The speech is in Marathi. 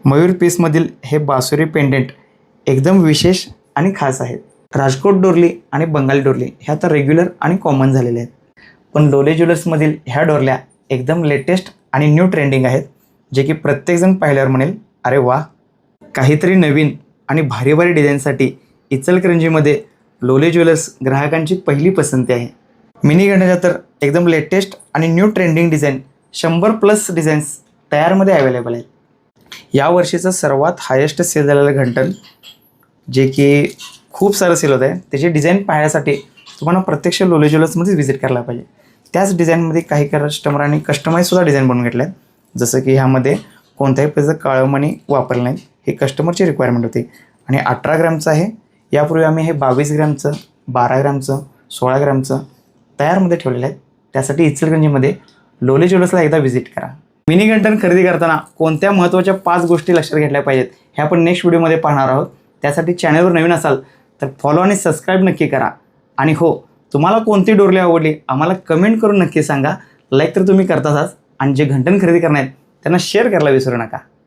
मयूर पीसमधील हे बासुरी पेंडेंट एकदम विशेष आणि खास आहेत. राजकोट डोरली आणि बंगाली डोरली ह्या तर रेग्युलर आणि कॉमन झालेल्या आहेत, पण लोले ज्वेलर्समधील ह्या डोरल्या एकदम लेटेस्ट आणि न्यू ट्रेंडिंग आहेत, जे की प्रत्येकजण पाहिल्यावर म्हणेल अरे वा, काहीतरी नवीन आणि भारी भारी डिझाईनसाठी इचलकरंजीमध्ये लोले ज्वेलर्स ग्राहकांची पहिली पसंती आहे. मिनी घंटाच्या तर एकदम लेटेस्ट आणि न्यू ट्रेंडिंग डिझाईन 100+ डिझाईन्स तयारमध्ये अवेलेबल आहेत. या वर्षीचं सर्वात हायेस्ट सेल झालेलं घंटन, जे की खूप सारं सेल होत आहे, त्याची डिझाईन पाहण्यासाठी तुम्हाला प्रत्यक्ष लोले ज्वेलर्समध्ये व्हिजिट करायला पाहिजे. त्याच डिझाईनमध्ये काही कस्टमरांनी कस्टमाईजसुद्धा डिझाईन बनवून घेतले आहेत. जसं की ह्यामध्ये कोणत्याही प्रकारचं काळं मणी वापरलं नाही, हे कस्टमरची रिक्वायरमेंट होती. आणि 18 ग्रॅमचं आहे. यापूर्वी आम्ही हे 22 ग्रॅमचं, 12 ग्रॅमचं, 16 ग्रॅमचं तयारमध्ये ठेवलेलं आहे. त्यासाठी इचलकरंजीमध्ये लोले ज्वेलर्सला एकदा व्हिजिट करा. मिनी घंटन खरेदी करताना कोणत्या महत्त्वाच्या 5 गोष्टी लक्षात घेतल्या पाहिजेत हे आपण नेक्स्ट व्हिडिओमध्ये पाहणार आहोत. त्यासाठी चॅनलवर नवीन असाल तर फॉलो आणि सबस्क्राईब नक्की करा. आणि हो, तुम्हाला कोणती डोरली आवडली आम्हाला कमेंट करून नक्की सांगा. लाईक तर तुम्ही करताच, आणि जे घंटन खरेदी करणार आहेत त्यांना शेअर करायला विसरू नका.